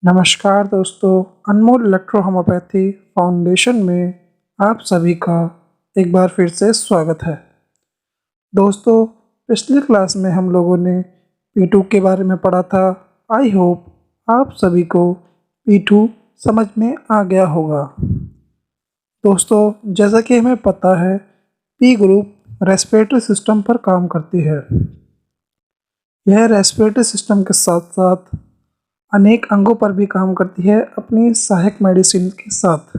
नमस्कार दोस्तों, अनमोल electro homeopathy foundation में आप सभी का एक बार फिर से स्वागत है। दोस्तों, पिछली क्लास में हम लोगों ने P2 के बारे में पढ़ा था। आई होप आप सभी को P2 समझ में आ गया होगा। दोस्तों, जैसा कि हमें पता है, P ग्रुप रेस्पिरेटरी सिस्टम पर काम करती है। यह रेस्पिरेटरी सिस्टम के साथ साथ अनेक अंगों पर भी काम करती है अपनी सहायक मेडिसिन के साथ।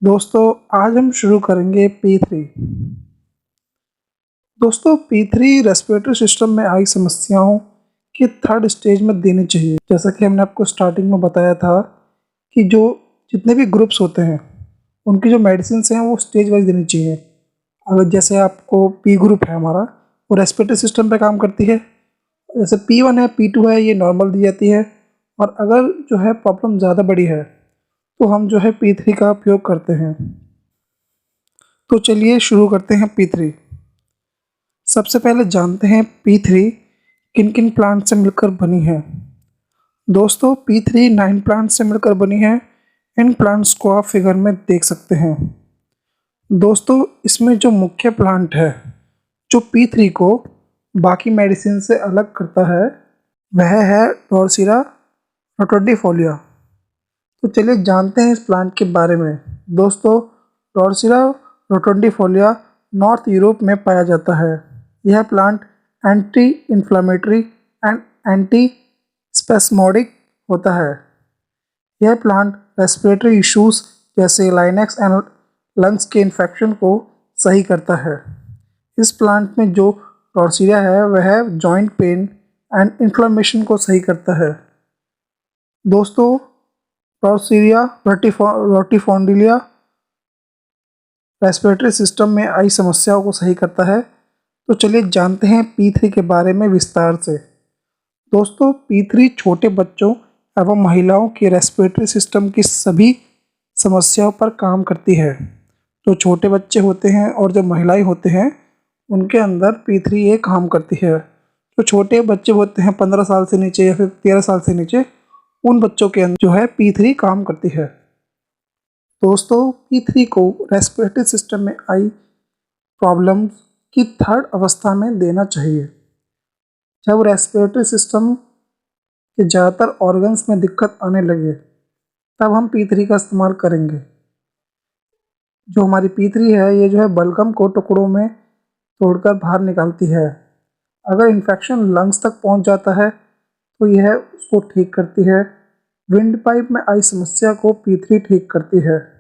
दोस्तों, आज हम शुरू करेंगे P3। दोस्तों, P3 रेस्पिरेटरी सिस्टम में आई समस्याओं की थर्ड स्टेज में देनी चाहिए। जैसा कि हमने आपको स्टार्टिंग में बताया था कि जो जितने भी ग्रुप्स होते हैं उनकी जो मेडिसिन हैं वो स्टेज वाइज देनी चाहिए। अगर जैसे आपको P ग्रुप है हमारा, वो रेस्पिरेटरी सिस्टम पे काम करती है। जैसे P1 है, P2 है, ये नॉर्मल दी जाती है। और अगर जो है प्रॉब्लम ज़्यादा बड़ी है तो हम जो है P3 का उपयोग करते हैं। तो चलिए शुरू करते हैं P3। सबसे पहले जानते हैं P3 किन किन प्लांट से मिलकर बनी है। दोस्तों, P3 9 प्लांट से मिलकर बनी है। इन प्लांट्स को आप फिगर में देख सकते हैं। दोस्तों, इसमें जो मुख्य प्लांट है जो P3 को बाकी मेडिसिन से अलग करता है वह है ड्रोसिरा रोटोडिफोलिया। तो चलिए जानते हैं इस प्लांट के बारे में। दोस्तों, ड्रोसिरा रोटोडिफोलिया नॉर्थ यूरोप में पाया जाता है। यह plant anti inflammatory and anti spasmodic होता है। यह प्लांट रेस्पिरेटरी इश्यूज जैसे लाइनेक्स एंड लंग्स के इन्फेक्शन को सही करता है। इस प्लांट में जो ड्रोसिरा है वह जॉइंट पेन एंड इन्फ्लेमेशन को सही करता है। दोस्तों, ड्रोसिरा रोटिफोंडिलिया रेस्पिरेटरी सिस्टम में आई समस्याओं को सही करता है। तो चलिए जानते हैं P3 के बारे में विस्तार से। दोस्तों, P3 छोटे बच्चों एवं महिलाओं की रेस्पिरेटरी सिस्टम की सभी समस्याओं पर काम करती है। जो छोटे बच्चे होते हैं और जो महिलाएं होते हैं उनके अंदर P3 ये काम करती है। जो छोटे बच्चे होते हैं 15 साल से नीचे या फिर 13 साल से नीचे, उन बच्चों के अंदर जो है P3 काम करती है। दोस्तों, P3 को रेस्पिरेटरी सिस्टम में आई प्रॉब्लम्स की थर्ड अवस्था में देना चाहिए। जब रेस्पिरेटरी सिस्टम के ज़्यादातर ऑर्गन्स में दिक्कत आने लगे तब हम P3 का इस्तेमाल करेंगे। जो हमारी P3 है ये जो है बलगम को टुकड़ों में तोड़कर बाहर निकालती है। अगर इन्फेक्शन लंग्स तक पहुंच जाता है तो यह उसको ठीक करती है। विंड पाइप में आई समस्या को P3 ठीक करती है।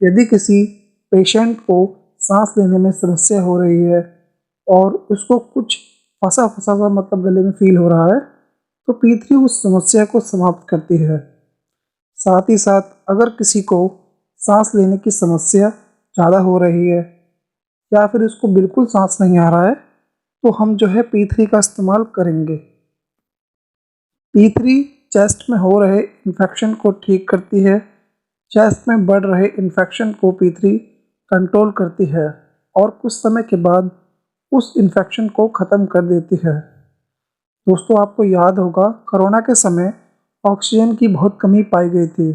यदि किसी पेशेंट को सांस लेने में समस्या हो रही है और उसको कुछ फंसा फंसा सा मतलब गले में फील हो रहा है तो P3 उस समस्या को समाप्त करती है। साथ ही साथ अगर किसी को सांस लेने की समस्या ज़्यादा हो रही है या फिर उसको बिल्कुल सांस नहीं आ रहा है तो हम जो है P3 का इस्तेमाल करेंगे। P3 चेस्ट में हो रहे इन्फेक्शन को ठीक करती है। चेस्ट में बढ़ रहे इन्फेक्शन को P3 कंट्रोल करती है और कुछ समय के बाद उस इन्फेक्शन को ख़त्म कर देती है। दोस्तों, आपको याद होगा कोरोना के समय ऑक्सीजन की बहुत कमी पाई गई थी।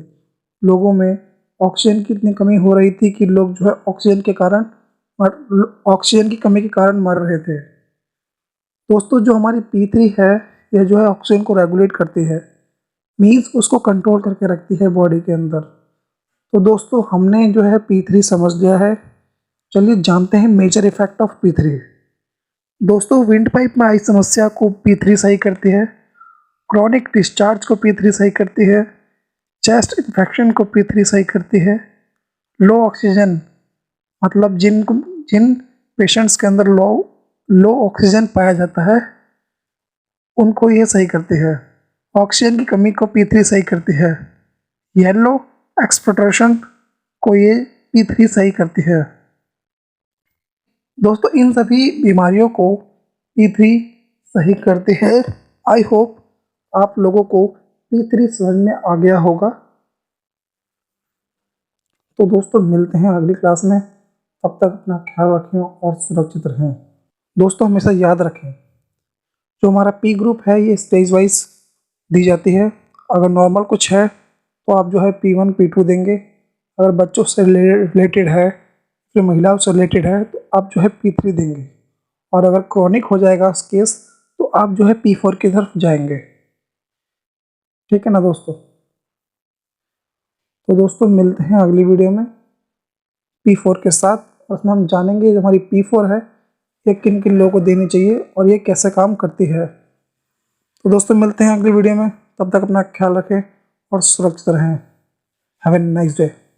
लोगों में ऑक्सीजन की इतनी कमी हो रही थी कि लोग जो है ऑक्सीजन की कमी के कारण मर रहे थे। दोस्तों, जो हमारी P3 है यह जो है ऑक्सीजन को रेगुलेट करती है, मीन्स उसको कंट्रोल करके रखती है बॉडी के अंदर। तो दोस्तों, हमने जो है P3 समझ लिया है। चलिए जानते हैं मेजर इफेक्ट ऑफ P3। दोस्तों, विंड पाइप में आई समस्या को P3 सही करती है। क्रॉनिक डिस्चार्ज को P3 सही करती है। चेस्ट इन्फेक्शन को P3 सही करती है। लो ऑक्सीजन मतलब जिन पेशेंट्स के अंदर लो ऑक्सीजन पाया जाता है उनको ये सही करती है। ऑक्सीजन की कमी को P3 सही करती है। येलो एक्सपोर्टेशन को ये P3 सही करती है। दोस्तों, इन सभी बीमारियों को P3 सही करती है। आई होप आप लोगों को P3 समझ में आ गया होगा। तो दोस्तों, मिलते हैं अगली क्लास में। तब तक अपना ख्याल रखें और सुरक्षित रहें। दोस्तों, हमेशा याद रखें जो हमारा P ग्रुप है ये स्टेज वाइज दी जाती है। अगर नॉर्मल कुछ है तो आप जो है P1 P2 देंगे। अगर बच्चों से रिलेटेड है, फिर महिलाओं से रिलेटेड है, तो आप जो है P3 देंगे। और अगर क्रॉनिक हो जाएगा केस तो आप जो है P4 की तरफ जाएंगे। ठीक है ना दोस्तों। तो दोस्तों मिलते हैं अगली वीडियो में P4 के साथ, और उसमें हम जानेंगे जो हमारी P4 है ये किन किन लोगों को देनी चाहिए और ये कैसे काम करती है। तो दोस्तों मिलते हैं अगली वीडियो में, तब तक अपना ख्याल रखें और सुरक्षित रहें। Have a nice day.